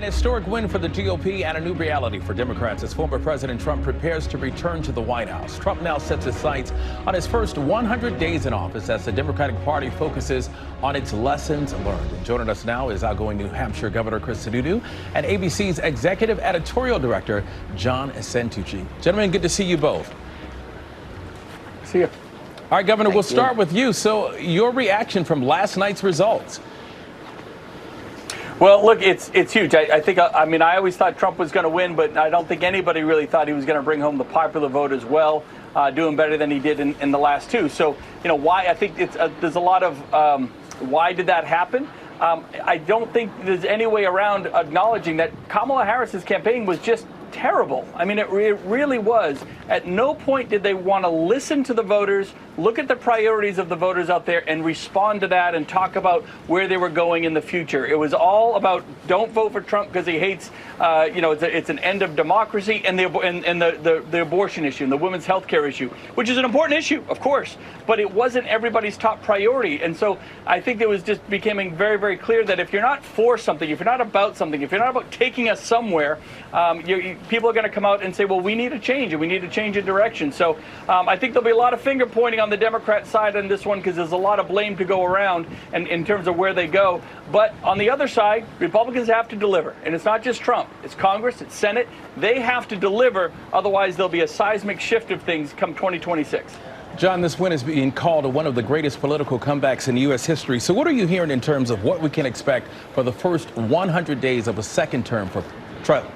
An historic win for the GOP and a new reality for Democrats as former President Trump prepares to return to the White House. Trump now sets his sights on his first 100 days in office as the Democratic Party focuses on its lessons learned. And joining us now is outgoing New Hampshire Governor Sununu and ABC's Executive Editorial Director John Santucci. Gentlemen, good to see you both. See you. All right, Governor, we'll start with you. So your reaction from last night's results? Well, look, it's huge. I mean, I always thought Trump was going to win, but I don't think anybody really thought he was going to bring home the popular vote as well, doing better than he did in the last two. So, you know, why? I think there's a lot of why did that happen? I don't think there's any way around acknowledging that Kamala Harris's campaign was just terrible. I mean, it really was. At no point did they want to listen to the voters, look at the priorities of the voters out there and respond to that and talk about where they were going in the future. It was all about don't vote for Trump because he hates, it's an end of democracy and the abortion issue and the women's health care issue, which is an important issue, of course, but it wasn't everybody's top priority. And so I think it was just becoming very, very clear that if you're not for something, if you're not about something, if you're not about taking us somewhere, people are going to come out and say, well, we need a change and we need to change a direction. So I think there'll be a lot of finger pointing on the Democrat side on this one because there's a lot of blame to go around and in terms of where they go. But on the other side, Republicans have to deliver. And it's not just Trump. It's Congress. It's Senate. They have to deliver. Otherwise, there'll be a seismic shift of things come 2026. John, this win is being called one of the greatest political comebacks in U.S. history. So what are you hearing in terms of what we can expect for the first 100 days of a second term for Trump?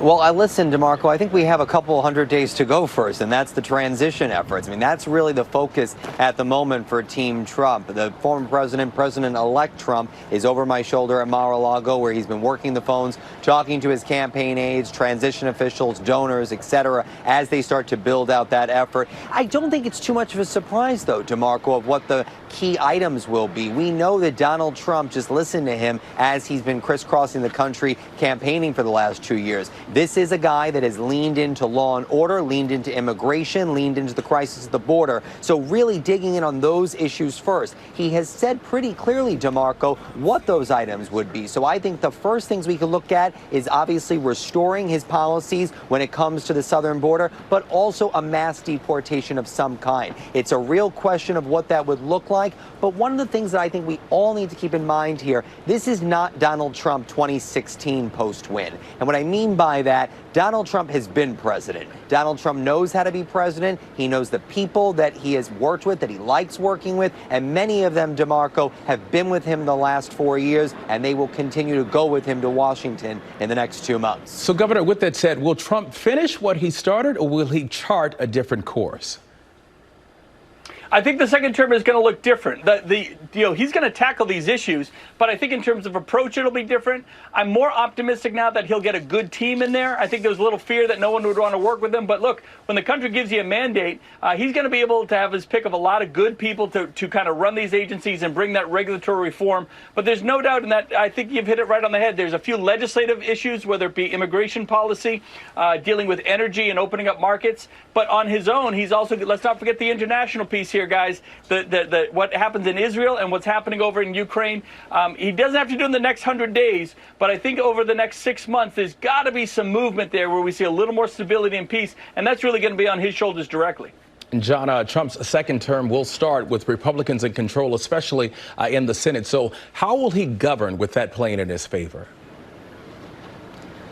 Well, I listened, DeMarco. I think we have a couple hundred days to go first, and that's the transition efforts. I mean, that's really the focus at the moment for Team Trump. The former President-elect Trump, is over my shoulder at Mar-a-Lago, where he's been working the phones, talking to his campaign aides, transition officials, donors, etc., as they start to build out that effort. I don't think it's too much of a surprise, though, DeMarco, of what the key items will be. We know that Donald Trump, just listen to him as he's been crisscrossing the country campaigning for the last 2 years. This is a guy that has leaned into law and order, leaned into immigration, leaned into the crisis at the border. So really digging in on those issues first. He has said pretty clearly, DeMarco, what those items would be. So I think the first things we can look at is obviously restoring his policies when it comes to the southern border, but also a mass deportation of some kind. It's a real question of what that would look like. But one of the things that I think we all need to keep in mind here, this is not Donald Trump 2016 post-win. And what I mean by that, Donald Trump has been president. Donald Trump knows how to be president. He knows the people that he has worked with, that he likes working with, and many of them, DeMarco, have been with him the last 4 years, and they will continue to go with him to Washington in the next 2 months. So, Governor, with that said, will Trump finish what he started, or will he chart a different course? I think the second term is going to look different. He's going to tackle these issues, but I think in terms of approach, it'll be different. I'm more optimistic now that he'll get a good team in there. I think there's a little fear that no one would want to work with him. But look, when the country gives you a mandate, he's going to be able to have his pick of a lot of good people to kind of run these agencies and bring that regulatory reform. But there's no doubt in that. I think you've hit it right on the head. There's a few legislative issues, whether it be immigration policy, dealing with energy and opening up markets. But on his own, he's also, let's not forget the international piece here, guys, what happens in Israel and what's happening over in Ukraine. He doesn't have to do it in the next 100 days, but I think over the next 6 months, there's got to be some movement there where we see a little more stability and peace, and that's really going to be on his shoulders directly. And John, Trump's second term will start with Republicans in control, especially in the Senate. So how will he govern with that playing in his favor?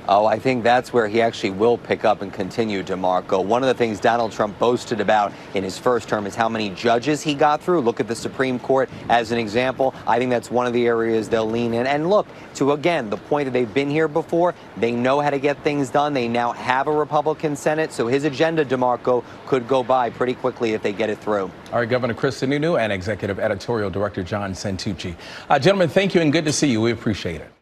Oh, I think that's where he actually will pick up and continue, DeMarco. One of the things Donald Trump boasted about in his first term is how many judges he got through. Look at the Supreme Court as an example. I think that's one of the areas they'll lean in. And look, to, again, the point that they've been here before, they know how to get things done. They now have a Republican Senate. So his agenda, DeMarco, could go by pretty quickly if they get it through. All right, Governor Sununu and Executive Editorial Director John Santucci. Gentlemen, thank you and good to see you. We appreciate it.